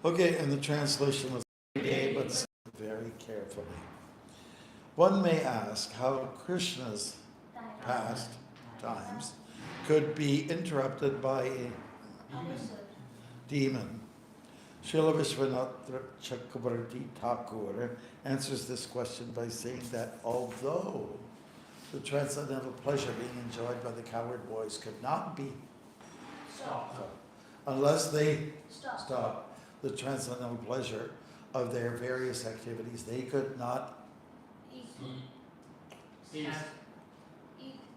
Okay, and the translation was okay, but very carefully. One may ask how Krishna's past times could be interrupted by a demon. Srila Vishwanath Chakrabarti Thakur answers this question by saying that although the transcendental pleasure being enjoyed by the coward boys could not be stopped unless they stop the transcendental pleasure of their various activities, they could not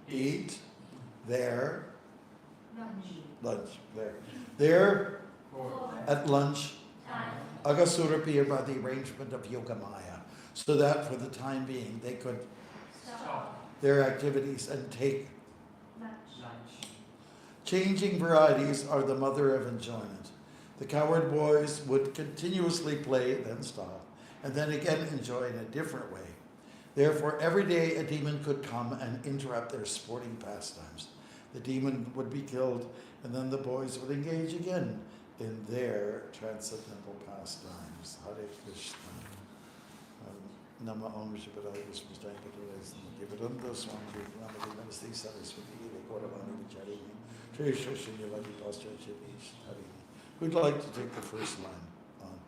eat their lunch. There at lunch, Agasura appeared by the arrangement of Yogamaya, so that for the time being they could stop their activities and take lunch. Changing varieties are the mother of enjoyment. The coward boys would continuously play, then stop, and then again enjoy in a different way. Therefore, every day a demon could come and interrupt their sporting pastimes. The demon would be killed, and then the boys would engage again in their transcendental pastimes. Hare Krishna. Nama Om Shivadaya Vishnu Givaranda Swami Namaste Saraswati Gauravani Vicharini Trisha Shinyavati Pascha Chivish Harini. Who'd like to take the first line on?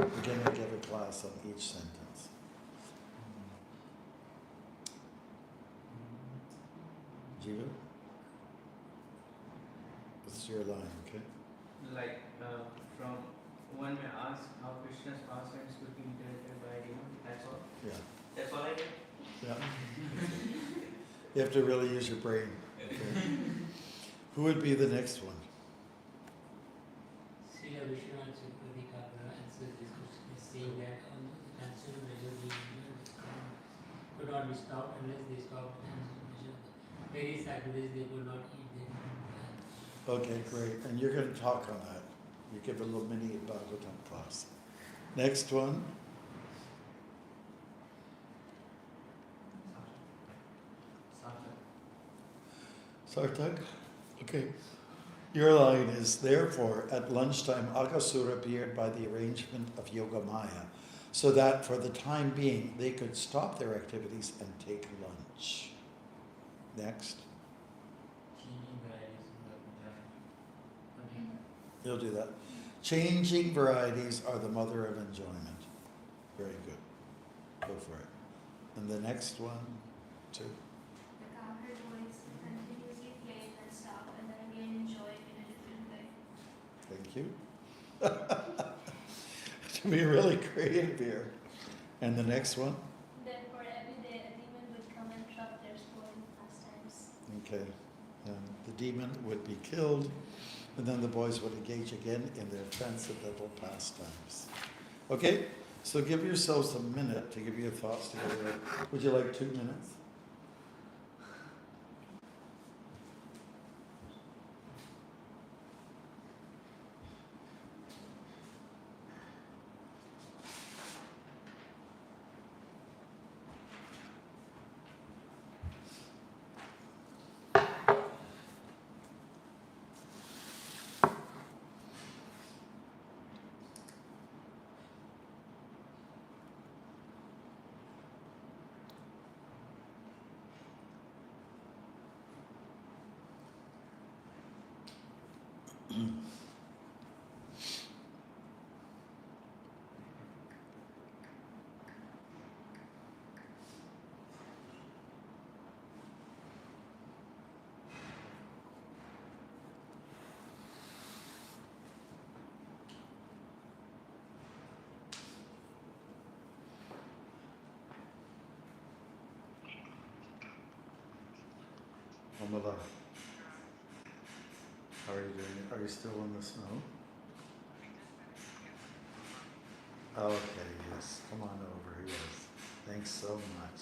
We're going to give a class on each sentence. Jiva? This is your line, okay? Like from one may ask how Krishna's pastimes could be interpreted by a demon. That's all. Yeah. That's all I get. Yeah. You have to really use your brain. Okay. Who would be the next one? Srila Vishwanath Chakravarti answers this question is saying that on the transcendental measure could not be stopped unless they stopped the transcendental measure. Various activities they could not eat them. Okay, great. And you're going to talk on that. You give a little mini Bhagavatam class. Next one. Sarthak? Okay. Your line is, therefore, at lunchtime, Agasura appeared by the arrangement of Yogamaya, so that for the time being, they could stop their activities and take lunch. Next. You'll do that. Changing varieties are the mother of enjoyment. Very good. Go for it. And the next one, too. The cowherd boys continuously play and stop and then again enjoy in a different way. Thank you. To be really creative here. And the next one? Therefore, every day a demon would come and interrupt their sporting pastimes. Okay. The demon would be killed, and then the boys would engage again in their transcendental pastimes. Okay? So give yourselves a minute to give your thoughts together. Would you like 2 minutes? Amala, how are you doing? Are you still in the snow? Okay, yes. Come on over. Yes. Thanks so much.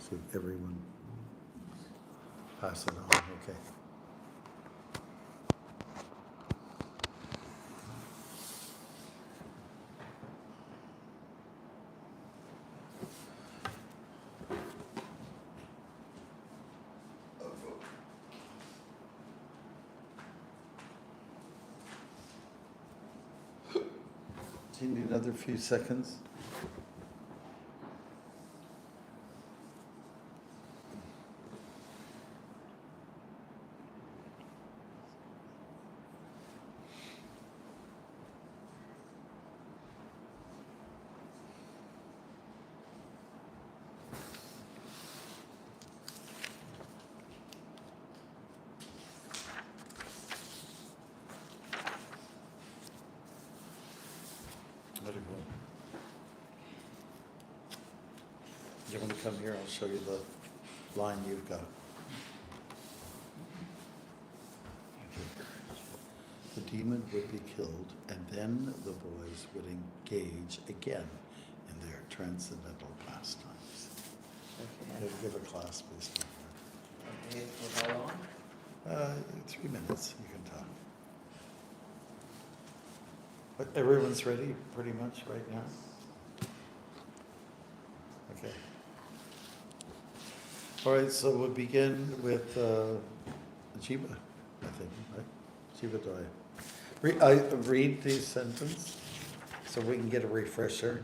to everyone? Pass it on, okay. Do you need another few seconds? Let it go. You want to come here? I'll show you the line you've got. The demon would be killed, and then the boys would engage again in their transcendental pastimes. Okay. Give a class, please. Okay, for how long? 3 minutes, you can talk. But everyone's ready, pretty much, right now? Okay. All right, so we'll begin with Jiva, I think, right? Jiva Daya. I read the sentence so we can get a refresher,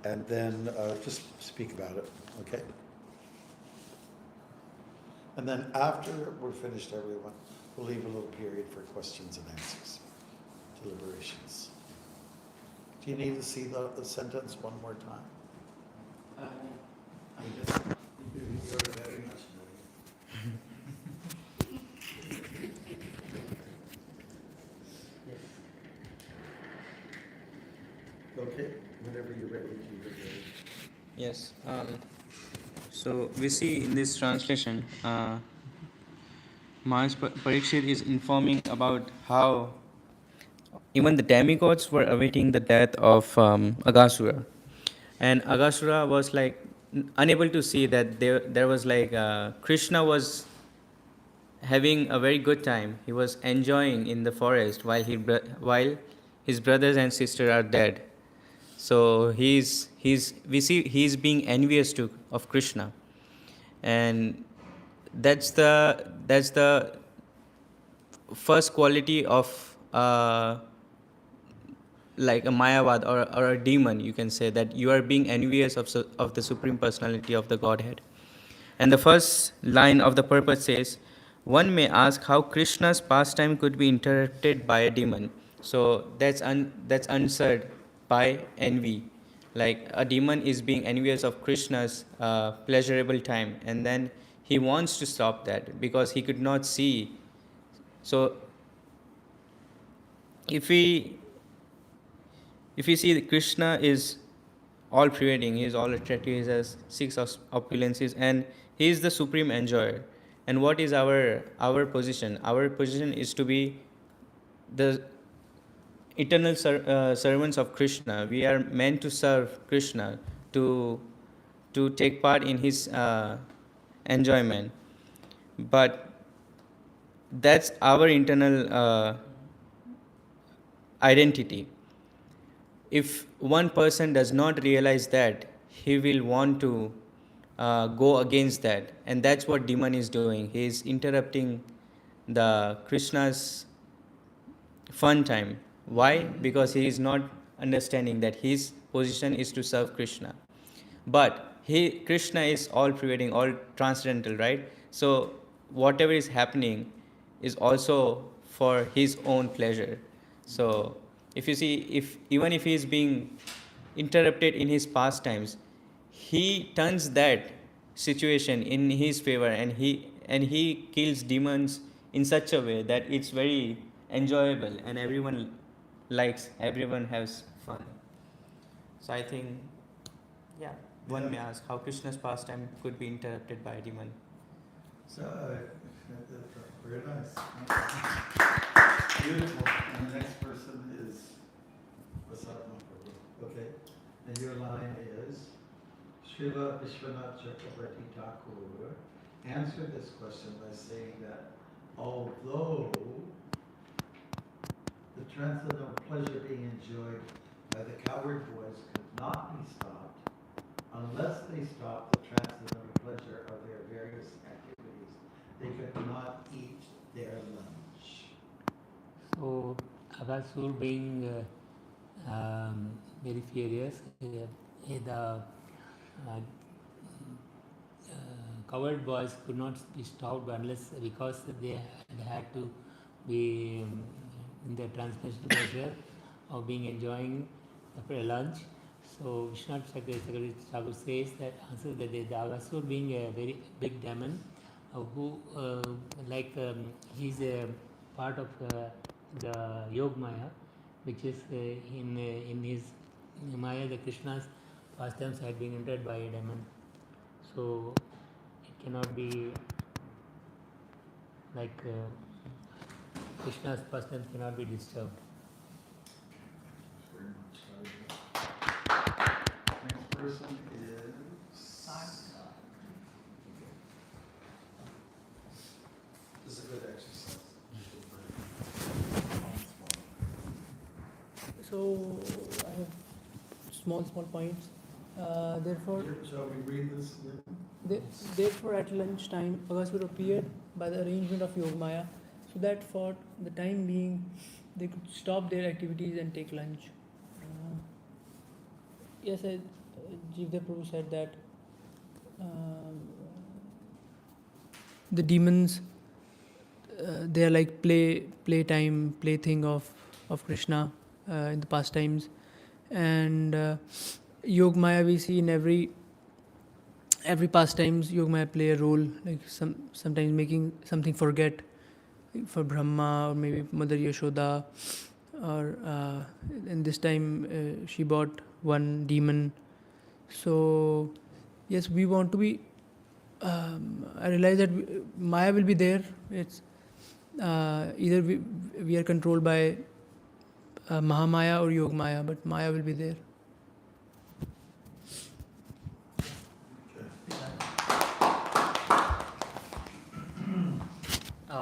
and then just speak about it, okay? And then after we're finished, everyone, we'll leave a little period for questions and answers, deliberations. Do you need to see the sentence one more time? You're very much okay, whenever you're ready, Yes. So we see in this translation, Maharaj Parikshit is informing about how even the demigods were awaiting the death of Aghasura. And Aghasura was like unable to see that there was like Krishna was having a very good time. He was enjoying in the forest while his brothers and sister are dead. So we see he's being envious of Krishna, and that's the first quality of like a Mayavad or a demon, you can say, that you are being envious of the Supreme Personality of the Godhead. And the first line of the purport says, one may ask how Krishna's pastime could be interrupted by a demon. So that's answered by envy. Like a demon is being envious of Krishna's pleasurable time, and then he wants to stop that because he could not see. So if we see that Krishna is all pervading, he is all attractive, he has six opulences, and he is the supreme enjoyer. And what is our position? Our position is to be the eternal servants of Krishna. We are meant to serve Krishna, to take part in his enjoyment. But that's our internal identity. If one person does not realize that, he will want to go against that, and that's what demon is doing. He is interrupting the Krishna's fun time. Why? Because he is not understanding that his position is to serve Krishna. But Krishna is all pervading, all transcendental, right? So whatever is happening is also for his own pleasure. So if you see, even if he is being interrupted in his pastimes, he turns that situation in his favor, and he kills demons in such a way that it's very enjoyable, and everyone has fun. So I think, yeah, one may ask how Krishna's pastime could be interrupted by a demon. So, very nice. Beautiful. And the next person is Vasatma Prabhu. Okay. And your line is? Srila Vishwanath Chakrabarti Thakur answered this question by saying that although the transcendental pleasure being enjoyed by the cowherd boys could not be stopped unless they stopped the transcendental pleasure of their various activities. They could not eat their lunch. So, Agasur being very furious, the coward boys could not be stopped unless because they had to be in the transnational pleasure of being enjoying after lunch. So Vishwanath Chakrabarti Thakur says that answer that the Agasur being a very big demon who he's a part of the Yog Maya, which is in his Maya the Krishna's pastimes had been entered by a demon. So it cannot be like Krishna's pastimes cannot be disturbed. Very much. Next person is. This is a good exercise. So I have small points. Therefore, Shall we read this again? therefore, at lunchtime, Agasur appeared by the arrangement of Yogmaya, so that for the time being, they could stop their activities and take lunch. Yes, Jivdev Prabhu said that the demons, they are like plaything of Krishna in the pastimes, and Yogmaya we see in every pastimes. Yogmaya play a role, like sometimes making something forget, for Brahma or maybe Mother Yashoda, or in this time she bought one demon. So yes, we want to be. I realize that Maya will be there. It's either we are controlled by Mahamaya or Yogmaya, but Maya will be there.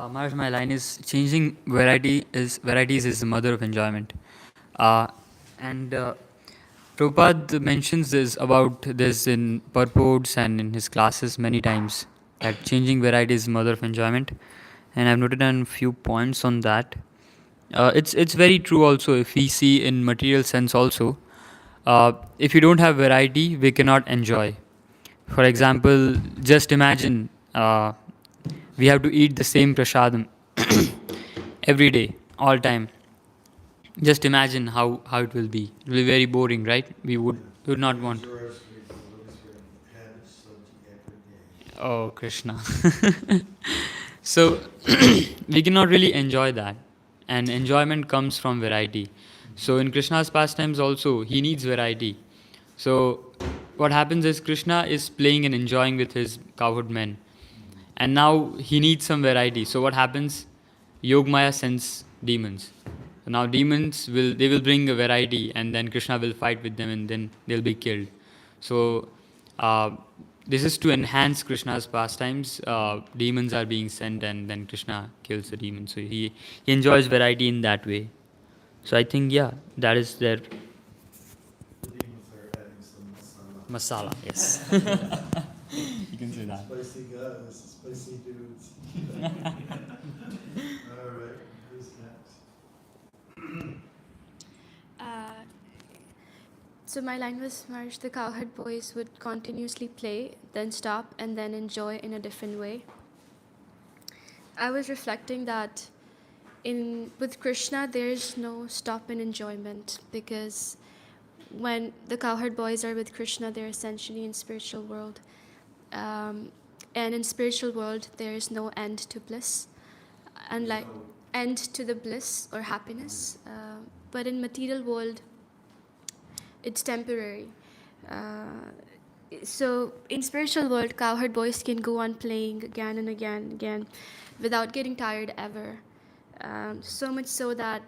Maharaj, my line is changing varieties is the mother of enjoyment. And Prabhupada mentions this about this in purports and in his classes many times, that changing varieties is the mother of enjoyment. And I've noted down a few points on that. It's very true also if we see in material sense also. If you don't have variety, we cannot enjoy. For example, just imagine we have to eat the same prasadam every day, all time. Just imagine how it will be. It will be very boring, right? We would not want. Oh, Krishna. So, we cannot really enjoy that. And enjoyment comes from variety. So, in Krishna's pastimes also, he needs variety. So, what happens is Krishna is playing and enjoying with his cowherd men. And now he needs some variety. So, what happens? Yogmaya sends demons. So now demons will bring a variety, and then Krishna will fight with them, and then they'll be killed. So this is to enhance Krishna's pastimes. Demons are being sent, and then Krishna kills the demons. So he enjoys variety in that way. So I think that is their The demons are adding some masala. Yes. You can say that. Spicy guys, spicy dudes. All right, who's next? So my line was, Marsh, the cowherd boys would continuously play, then stop, and then enjoy in a different way. I was reflecting that with Krishna, there is no stop in enjoyment, because when the cowherd boys are with Krishna, they're essentially in spiritual world. And in spiritual world, there is no end to bliss, unlike end to the bliss or happiness. But in material world, it's temporary. So in spiritual world, cowherd boys can go on playing again and again without getting tired ever. So much so that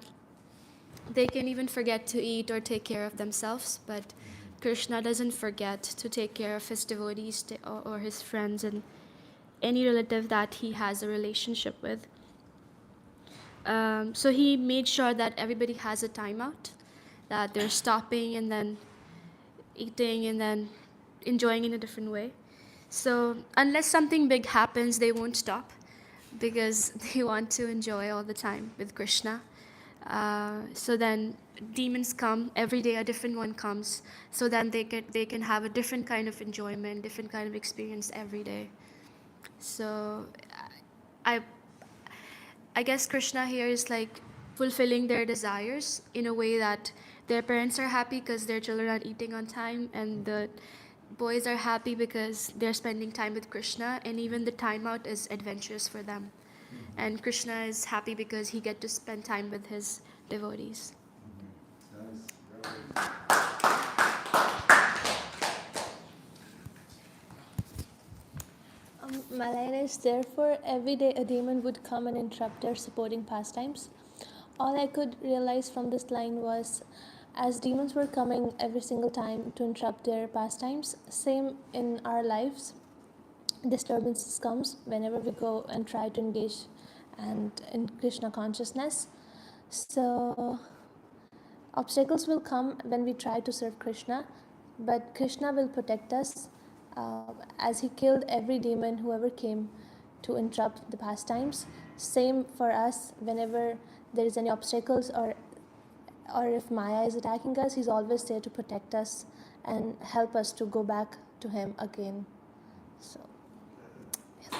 they can even forget to eat or take care of themselves. But Krishna doesn't forget to take care of his devotees or his friends and any relative that he has a relationship with. So he made sure that everybody has a timeout, that they're stopping and then eating and then enjoying in a different way. So unless something big happens, they won't stop because they want to enjoy all the time with Krishna. So then demons come every day, a different one comes. So then they can have a different kind of enjoyment, different kind of experience every day. So I guess Krishna here is like fulfilling their desires in a way that their parents are happy because their children are eating on time, and the boys are happy because they're spending time with Krishna, and even the timeout is adventurous for them. And Krishna is happy because he gets to spend time with his devotees. My line is, therefore, every day a demon would come and interrupt their supporting pastimes. All I could realize from this line was, as demons were coming every single time to interrupt their pastimes, same in our lives, disturbances comes whenever we go and try to engage and in Krishna consciousness. So obstacles will come when we try to serve Krishna, but Krishna will protect us as he killed every demon whoever came to interrupt the pastimes. Same for us, whenever there is any obstacles or if Maya is attacking us, he's always there to protect us and help us to go back to him again. So, yes.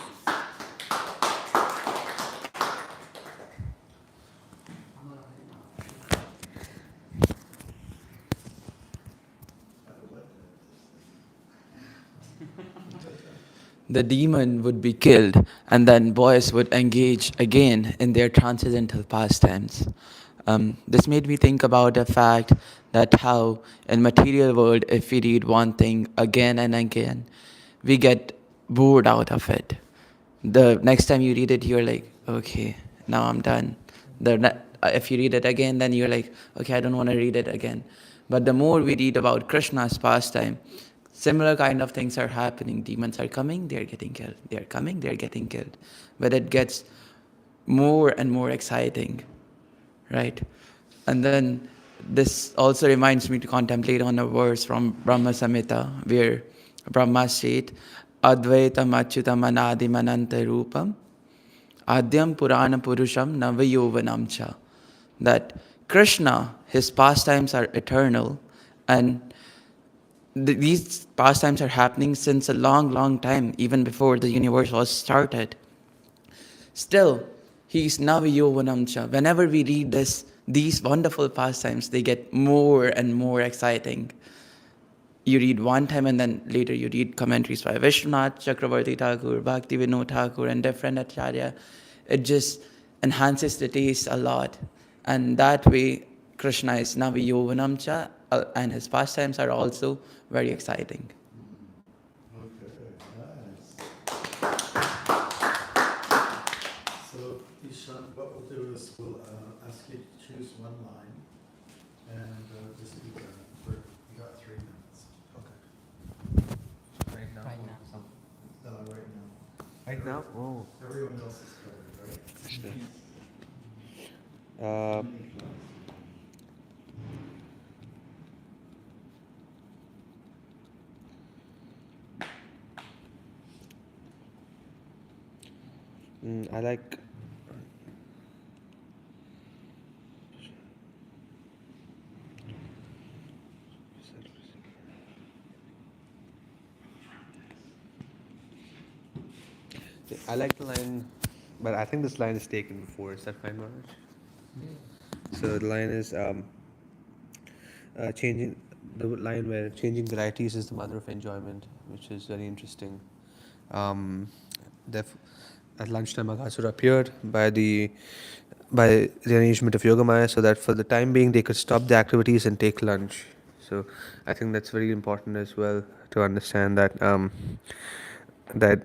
The demon would be killed, and then boys would engage again in their transcendental pastimes. This made me think about the fact that how in material world, if we read one thing again and again, we get bored out of it. The next time you read it, you're like, okay, now I'm done. If you read it again, then you're like, okay, I don't want to read it again. But the more we read about Krishna's pastime, similar kind of things are happening. Demons are coming, they're getting killed. They're coming, they're getting killed. But it gets more and more exciting, right? And then this also reminds me to contemplate on a verse from Brahma Samhita, where Brahma said, Advaitam Achyutam Anadim Ananta Rupam Adyam Purana Purusham Navayovanam Cha. That Krishna, his pastimes are eternal, and these pastimes are happening since a long, long time, even before the universe was started. Still, he's Navayovanam Cha. Whenever we read these wonderful pastimes, they get more and more exciting. You read one time and then later you read commentaries by Vishwanath Chakravarti Thakur, Bhakti Vinod Thakur, and different acharya. It just enhances the taste a lot. And that way, Krishna is Navayovanam Cha, and his pastimes are also very exciting. Okay, nice. So, Ishan, what we'll do is we'll ask you to choose one line and just speak on it. You got 3 minutes. Okay. Right now. Right now. Right now. Right now? Oh. Everyone else is covered, right? I like. I like the line, but I think this line is taken before. Is that fine, Maharaj? So the line is changing. The line where changing varieties is the mother of enjoyment, which is very interesting. At lunchtime, Aghasura appeared by the arrangement of Yogamaya, so that for the time being they could stop the activities and take lunch. So I think that's very important as well to understand that that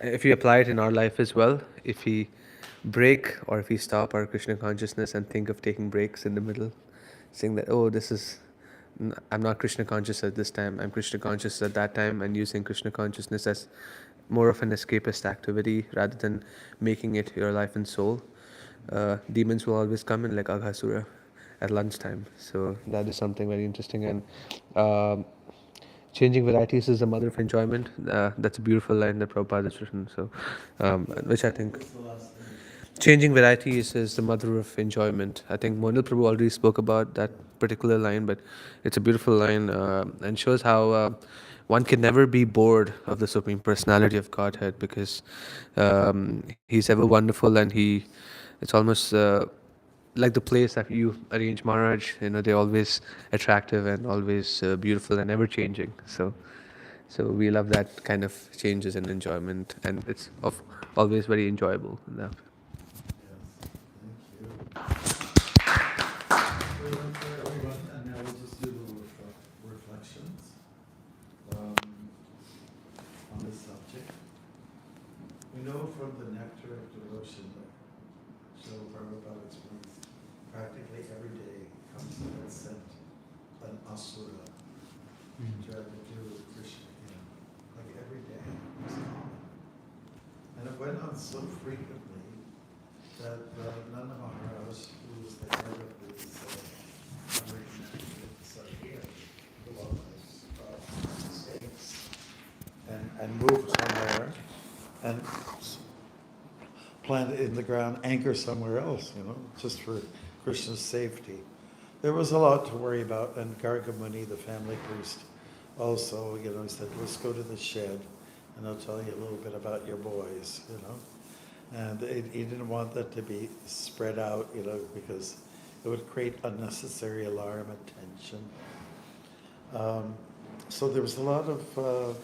if we apply it in our life as well, if we break or if we stop our Krishna consciousness and think of taking breaks in the middle, saying that, oh, this is I'm not Krishna conscious at this time, I'm Krishna conscious at that time, and using Krishna consciousness as more of an escapist activity rather than making it your life and soul. Demons will always come in like Aghasura at lunchtime. So that is something very interesting. And changing varieties is the mother of enjoyment. That's a beautiful line that Prabhupada has written. So, which I think changing varieties is the mother of enjoyment. I think Monil Prabhu already spoke about that particular line, but it's a beautiful line and shows how one can never be bored of the Supreme Personality of Godhead, because he's ever wonderful, and it's almost like the place that you arrange Maharaj. They're always attractive and always beautiful and ever changing. So we love that kind of changes and enjoyment, and it's always very enjoyable. Yes, thank you. For everyone, and now we'll just do little reflections on this subject. We know from the nectar of devotion that Srila Prabhupada explains, practically every day comes and sent an asura to have to do with Krishna. Like every day, it was common. And it went on so frequently that Nanda Maharaj, who was the head of this Sardiya, the wildlife states, and moved somewhere and plant it in the ground, anchor somewhere else, just for Krishna's safety. There was a lot to worry about, and Garga Muni, the family priest, also, he said, let's go to the shed, and I'll tell you a little bit about your boys, And he didn't want that to be spread out, because it would create unnecessary alarm and tension. So there was a lot of,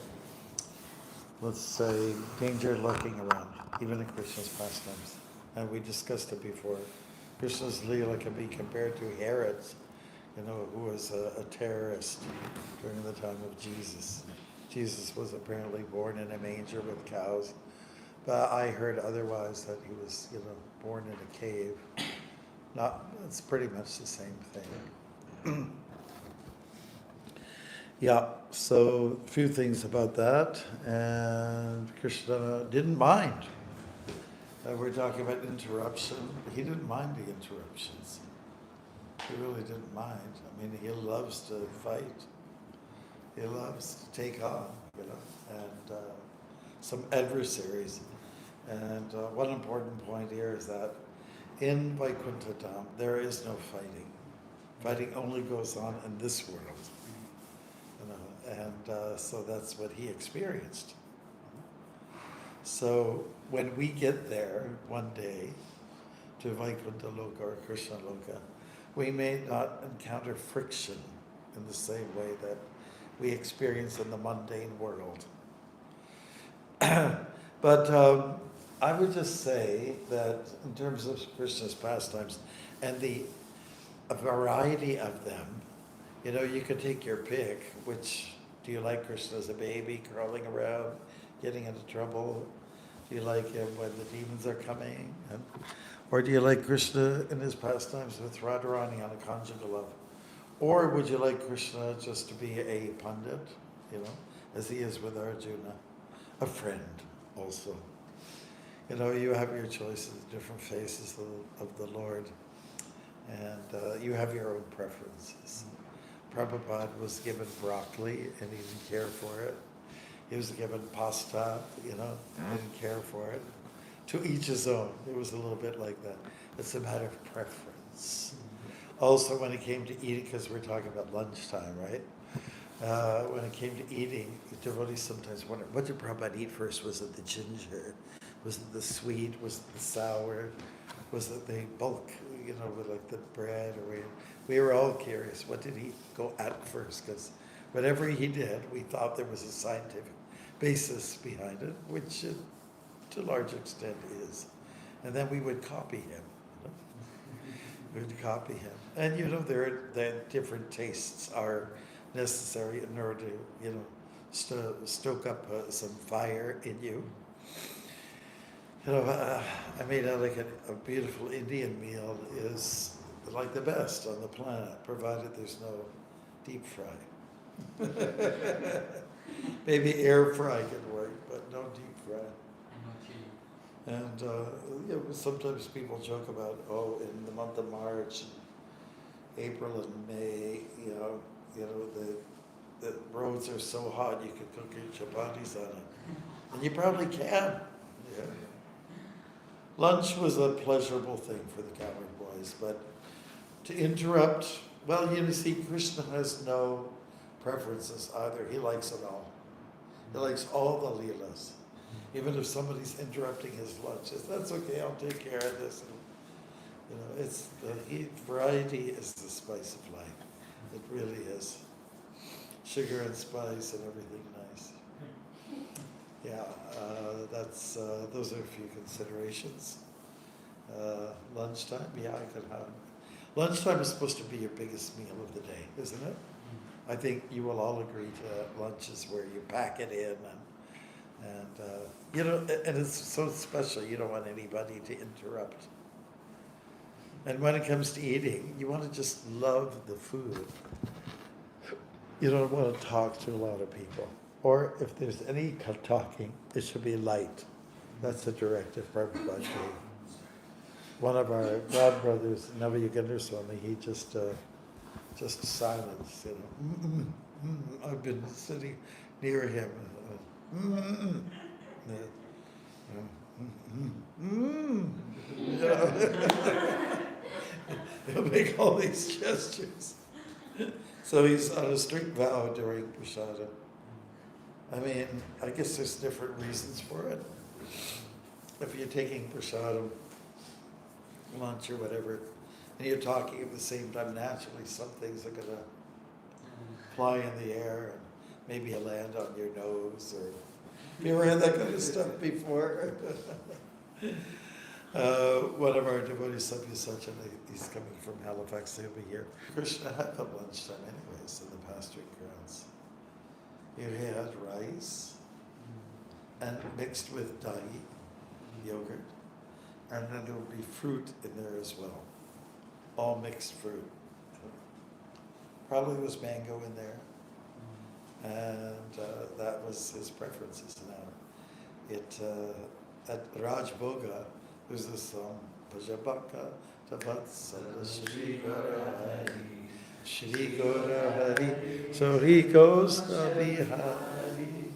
let's say, danger lurking around, even in Krishna's pastimes. And we discussed it before. Krishna's Leela can be compared to Herod's, who was a terrorist during the time of Jesus. Jesus was apparently born in a manger with cows, but I heard otherwise, that he was, born in a cave. It's pretty much the same thing. Yeah, so a few things about that, and Krishna didn't mind. We're talking about interruption. He didn't mind the interruptions. He really didn't mind. I mean, he loves to fight. He loves to take on, and some adversaries. And one important point here is that in Vaikuntha Dham, there is no fighting. Fighting only goes on in this world. And so that's what he experienced. So when we get there one day to Vaikuntha Loka or Krishna Loka, we may not encounter friction in the same way that we experience in the mundane world. But I would just say that in terms of Krishna's pastimes and a variety of them, you could take your pick. Do you like Krishna as a baby crawling around, getting into trouble? Do you like him when the demons are coming? Or do you like Krishna in his pastimes with Radharani on a conjugal level? Or would you like Krishna just to be a pandit, as he is with Arjuna, a friend also? You have your choices, different faces of the Lord, and you have your own preferences. Prabhupada was given broccoli and he didn't care for it. He was given pasta, didn't care for it. To each his own. It was a little bit like that. It's a matter of preference. Also, when it came to eating, because we're talking about lunchtime, right? When it came to eating, devotees sometimes wonder, what did Prabhupada eat first? Was it the ginger? Was it the sweet? Was it the sour? Was it the bulk, with like the bread? Or we were all curious, what did he go at first? Because whatever he did, we thought there was a scientific basis behind it, which to a large extent is. And then we would copy him. We would copy him. And the different tastes are necessary in order to, stoke up some fire in you. I made out like a beautiful Indian meal is like the best on the planet, provided there's no deep fry. Maybe air fry can work, but no deep fry. And sometimes people joke about, in the month of March, April and May, the roads are so hot you can cook your chapatis on it. And you probably can. Yeah. Lunch was a pleasurable thing for the Cowherd boys, but to interrupt, Krishna has no preferences either. He likes it all. He likes all the leelas. Even if somebody's interrupting his lunch, that's okay, I'll take care of this. And, variety is the spice of life. It really is. Sugar and spice and everything nice. Yeah, those are a few considerations. Lunchtime, I could have. Lunchtime is supposed to be your biggest meal of the day, isn't it? I think you will all agree to lunch is where you pack it in and it's so special. You don't want anybody to interrupt. And when it comes to eating, you want to just love the food. You don't want to talk to a lot of people. Or if there's any talking, it should be light. That's a directive Prabhupada gave. One of our godbrothers, Navayogendra Swami, he just silence, I've been sitting near him. He'll make all these gestures. So he's on a strict vow during prasadam. I guess there's different reasons for it. If you're taking prasadam, lunch or whatever, and you're talking at the same time, naturally some things are going to fly in the air and maybe you land on your nose. Or have you ever had that kind of stuff before? One of our devotees, Sabhyasachan, he's coming from Halifax, he'll be here. Krishna had the lunchtime anyways in the pasturing grounds. He had rice and mixed with dahi, yogurt, and then there would be fruit in there as well. All mixed fruit. Probably was mango in there. And that was his preferences now. At Rajboga, there's this song, Bhajabaka Tabatsala Shri Gora Hari, Shri Gora Hari, so he goes to Bihari.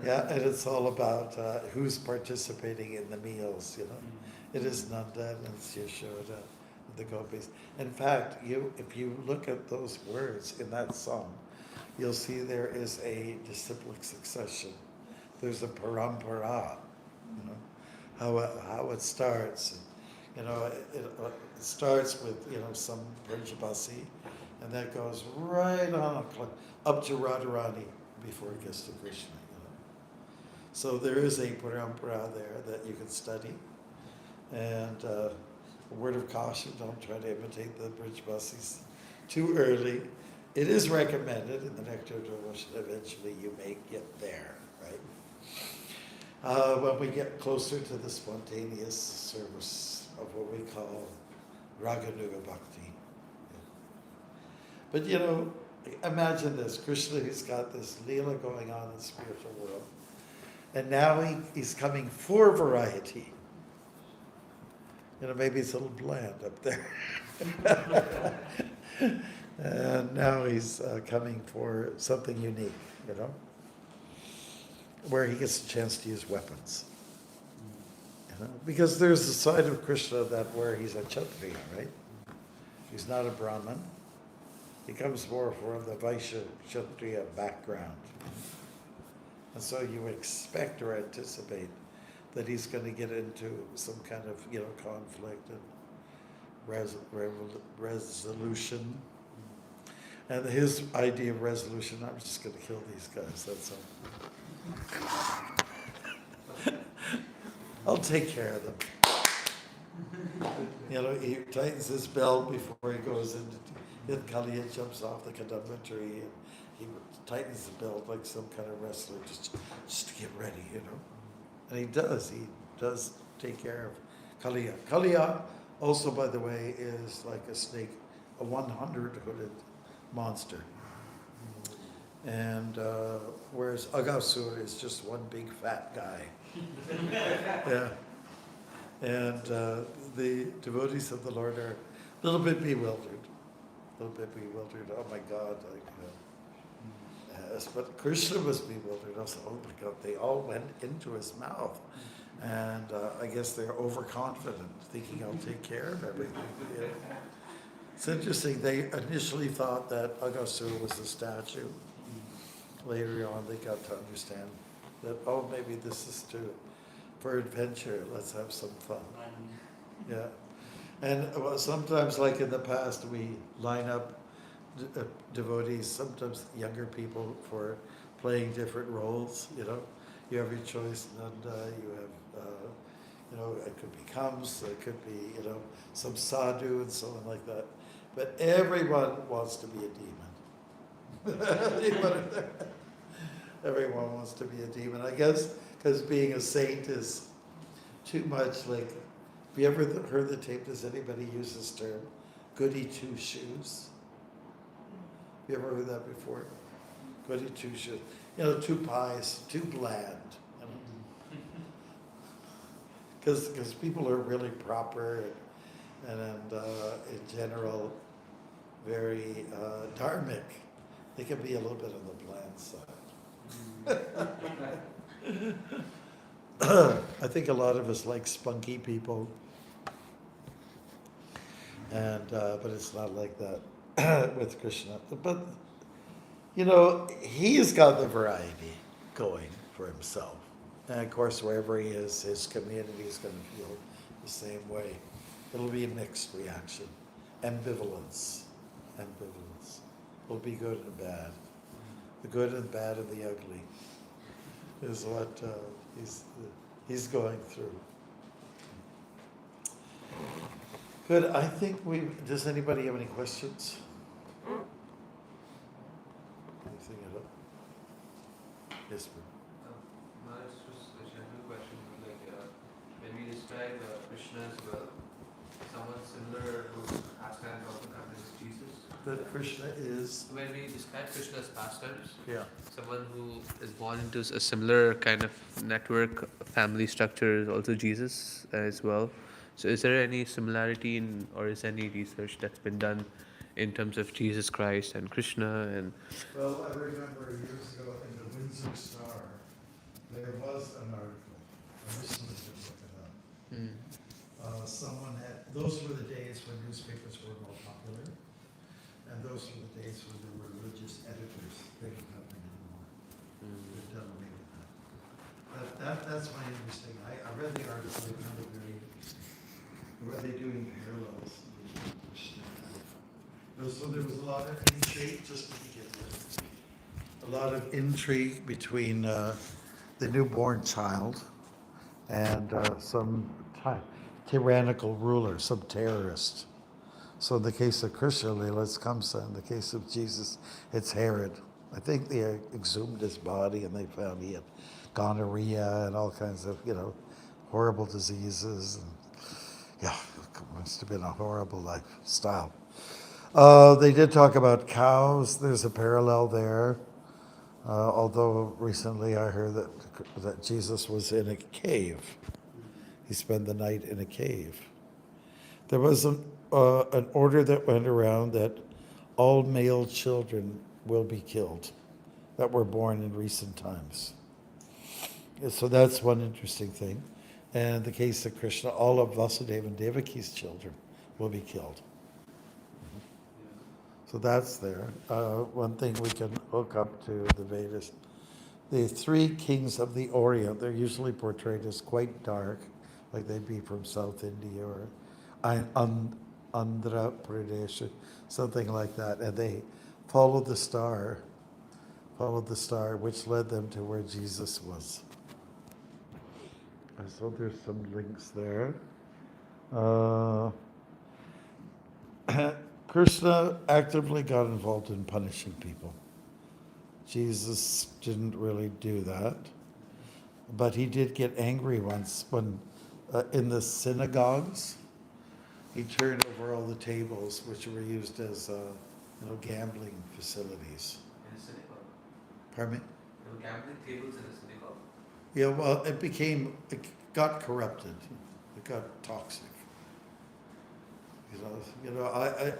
Yeah, and it's all about who's participating in the meals, It is Nanda and it's Yashoda, the gopis. In fact, if you look at those words in that song, you'll see there is a disciplic succession. There's a parampara, how it starts. It starts with some Brajabasi, and that goes right on up to Radharani before it gets to Krishna. So there is a parampara there that you can study. And a word of caution, don't try to imitate the Brajbasis too early. It is recommended in the Nectar of Devotion, eventually you may get there, right? When we get closer to the spontaneous service of what we call Raganuga Bhakti. But imagine this, Krishna, he's got this Leela going on in the spiritual world. And now he's coming for variety. Maybe it's a little bland up there. And now he's coming for something unique, where he gets a chance to use weapons. Because there's a side of Krishna where he's a Kshatriya, right? He's not a Brahmin. He comes more from the Vaishya Kshatriya background. And so you expect or anticipate that he's going to get into some kind of, conflict and resolution. And his idea of resolution, I'm just going to kill these guys, that's all. I'll take care of them. He tightens his belt before he goes into, then Kaliya jumps off the kadamba tree, and he tightens the belt like some kind of wrestler, just to get ready, And he does take care of Kaliya. Kaliya also, by the way, is like a snake, a 100-hooded monster. And whereas Agasur is just one big fat guy. Yeah. And the devotees of the Lord are a little bit bewildered. Oh my God, like, yes, but Krishna was bewildered. Also, oh my God, they all went into his mouth. And I guess they're overconfident, thinking I'll take care of everything. You know? It's interesting, they initially thought that Agasur was a statue. Later on, they got to understand that, oh, maybe this is for adventure, let's have some fun. Yeah. And sometimes, like in the past, we line up devotees, sometimes younger people, for playing different roles, you know. You have your choice, Nanda, you have, you know, it could be Kams, it could be, you know, some sadhu and so on like that. But everyone wants to be a demon. Everyone wants to be a demon, I guess, because being a saint is too much like, have you ever heard the tape, does anybody use this term, goody two shoes? You ever heard that before? Goody two shoes. You know, two pies, too bland. Because people are really proper and in general very dharmic. They can be a little bit on the bland side. I think a lot of us like spunky people, and but it's not like that with Krishna. But you know, he's got the variety going for himself, and of course, wherever he is, his community is going to feel the same way. It'll be a mixed reaction, ambivalence. Will be good and bad. The good and bad and the ugly is what he's going through. Good. I think does anybody have any questions? Anything at all? Yes, ma'am. It's just a general question. Like when we describe Krishna as well, someone similar whose pastime also comes as Jesus. That Krishna is. When we describe Krishna's pastimes, Yeah. someone who is born into a similar kind of network, family structure is also Jesus as well. So is there any similarity or is any research that's been done in terms of Jesus Christ and Krishna? And Well, I remember years ago in the Windsor Star, there was an article. I recently just looked it up. Those were the days when newspapers were more popular, and those were the days when there were religious editors. They don't have them anymore. They've done away with that. That's my interesting. I read the article. I found it very interesting. Were they doing parallels? So there was a lot of intrigue, just to begin with. A lot of intrigue between the newborn child and some tyrannical ruler, some terrorist. So in the case of Krishna, it's Kamsa. In the case of Jesus, it's Herod. I think they exhumed his body and they found he had gonorrhea and all kinds of, you know, horrible diseases. And yeah, it must have been a horrible lifestyle. They did talk about cows. There's a parallel there. Although recently I heard that Jesus was in a cave. He spent the night in a cave. There was an order that went around that all male children will be killed that were born in recent times. So that's one interesting thing. And in the case of Krishna, all of Vasudeva and Devaki's children will be killed. So that's there. One thing we can hook up to the Vedas. The three kings of the Orient, they're usually portrayed as quite dark, like they'd be from South India or Andhra Pradesh, something like that. And they followed the star, which led them to where Jesus was. So there's some links there. Krishna actively got involved in punishing people. Jesus didn't really do that. But he did get angry once when in the synagogues, he turned over all the tables which were used as gambling facilities. in a synagogue? Pardon me? There were gambling tables in a synagogue. Yeah, well, it got corrupted. It got toxic.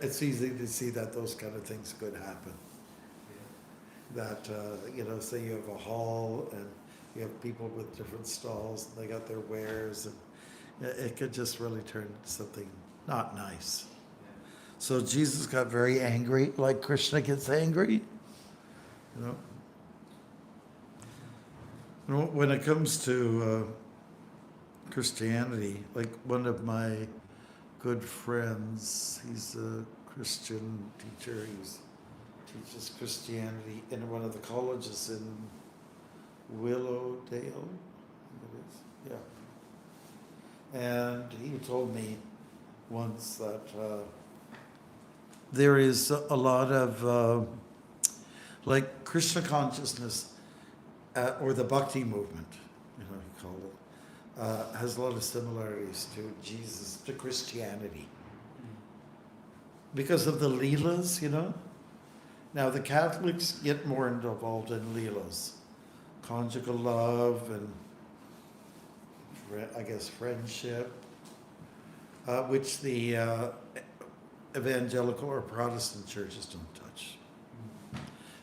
It's easy to see that those kind of things could happen. That, say you have a hall and you have people with different stalls and they got their wares, and it could just really turn into something not nice. So Jesus got very angry, like Krishna gets angry. When it comes to Christianity, like one of my good friends, he's a Christian teacher, teaches Christianity in one of the colleges in Willowdale, I think it is, yeah. And he told me once that there is a lot of, like Krishna consciousness, or the Bhakti movement, you call it, has a lot of similarities to Jesus, to Christianity. Because of the Leelas, Now the Catholics get more involved in Leelas. Conjugal love and, I guess, friendship, which the evangelical or Protestant churches don't touch.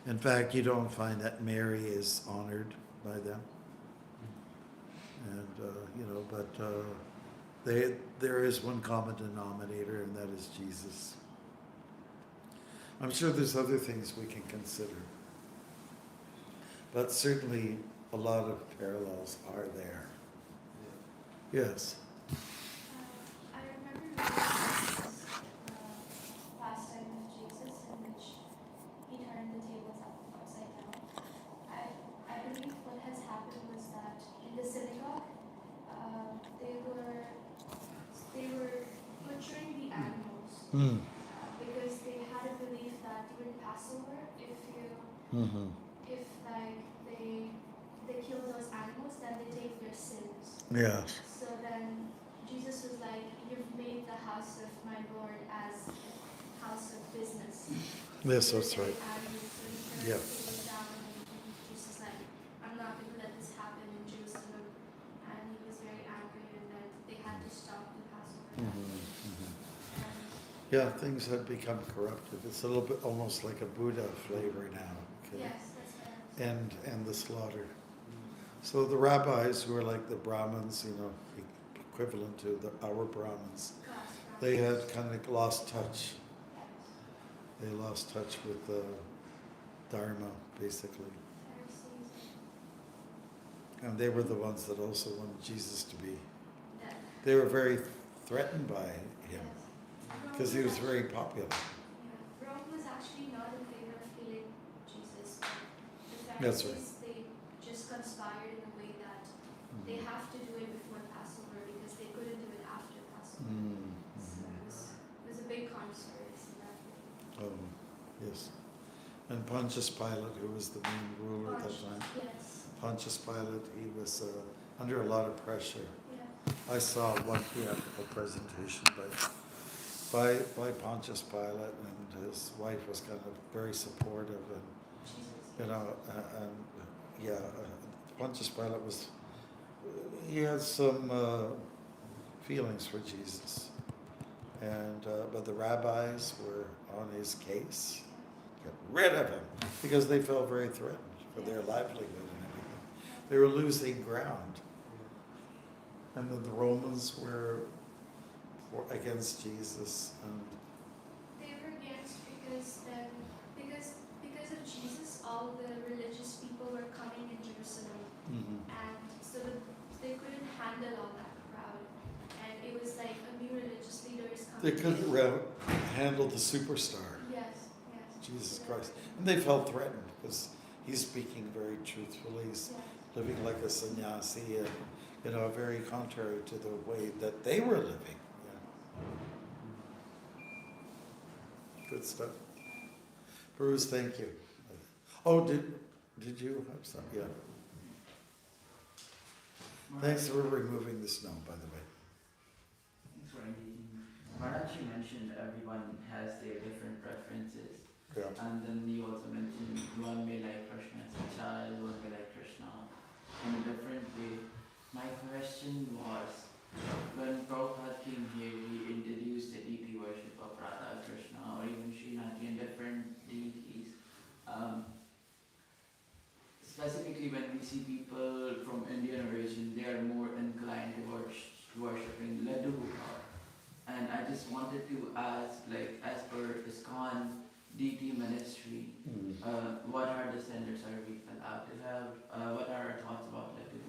In fact, you don't find that Mary is honored by them. And, there is one common denominator, and that is Jesus. I'm sure there's other things we can consider. But certainly a lot of parallels are there. Yes. I remember reading pastime of Jesus in which he turned the tables upside down. I believe what has happened was that in the synagogue, they were butchering the animals because they had a belief that during Passover, if they kill those animals, then they take their sins. Yes. So then Jesus was like, "You've made the house of my Lord as a house of business." Yes, that's right. Yeah. Jesus was like, "I'm not going to let this happen in Jerusalem," and he was very angry, and then they had to stop the Passover. Yeah, things have become corrupted. It's a little bit almost like a Buddha flavor now. Okay? Yes, that's right. And the slaughter. So the rabbis, who are like the Brahmins, equivalent to our Brahmins, they had kind of lost touch. They lost touch with the Dharma, basically. And they were the ones that also wanted Jesus to be. They were very threatened by him because he was very popular. Yeah. Rome was actually not in favor of killing Jesus. The That's Pharisees, they just conspired in a way that they have to do it before Passover because they couldn't do it after Passover. So it was a big conspiracy that way. Oh, yes. And Pontius Pilate, who was the main ruler at that time. Yes. Pontius Pilate, he was under a lot of pressure. Yeah. I saw one theatrical presentation by Pontius Pilate, and his wife was kind of very supportive, and Pontius Pilate he had some feelings for Jesus, and but the rabbis were on his case, get rid of him, because they felt very threatened for their livelihood and everything. They were losing ground. And then the Romans were against Jesus. And They were against because of Jesus, all the religious people were coming in Jerusalem, and so they couldn't handle all that crowd, and it was like a new religious leader is coming. they couldn't handle the superstar, Yes. Jesus Christ. And they felt threatened because he's speaking very truthfully. He's living like a sannyasi, and very contrary to the way that they were living. Good stuff. Bruce, thank you. Oh, did you have some? Yeah. Thanks for removing the snow, by the way. Thanks for engaging. Maharaj, you mentioned everyone has their different preferences. Yeah. And then you also mentioned one may like Krishna as a child, one may like Krishna in a different way. My question was, when Prabhupada came here, he introduced the deity worship of Radha, Krishna, or even Srinathi and different deities. Specifically, when we see people from Indian origin, they are more inclined towards worshipping Laddu Gopal. And I just wanted to ask, like, as per ISKCON deity ministry, what are the standards are we allowed to have? What are our thoughts about Laddu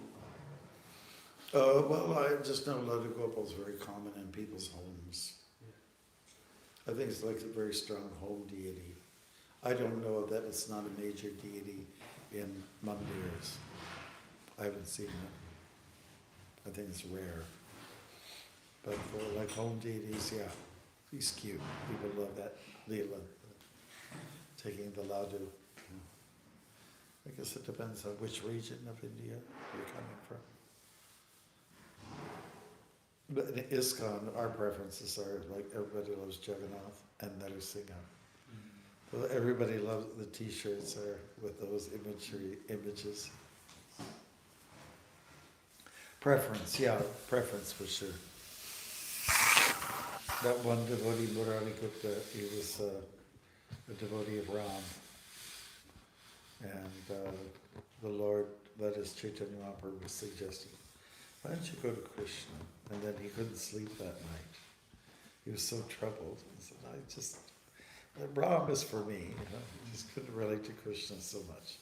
Gopal? Well, I just know Laddu Gopal is very common in people's homes. I think it's like a very strong home deity. I don't know that it's not a major deity in mandirs. I haven't seen it. I think it's rare. But for like home deities, yeah, he's cute. People love that Leela, taking the Laddu. I guess it depends on which region of India you're coming from. But in ISKCON, our preferences are like everybody loves Jagannath and Narasimha. Well, everybody loves the T-shirts there with those images. Preference, yeah, preference for sure. That one devotee, Murari Gupta, he was a devotee of Ram. And the Lord led his Chaitanya Mahaprabhu was suggesting, why don't you go to Krishna? And then he couldn't sleep that night. He was so troubled. He said, Ram is for me. He just couldn't relate to Krishna so much.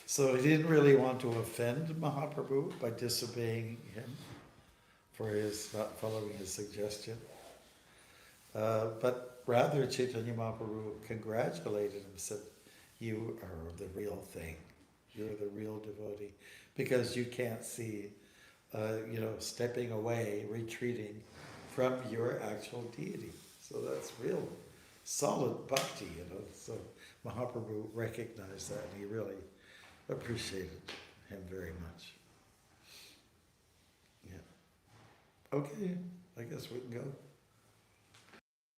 So he didn't really want to offend Mahaprabhu by disobeying him for his not following his suggestion. But rather Chaitanya Mahaprabhu congratulated him, said, you are the real thing. You're the real devotee. Because you can't see, stepping away, retreating from your actual deity. So that's real solid bhakti, So Mahaprabhu recognized that and he really appreciated him very much. Yeah. Okay, I guess we can go.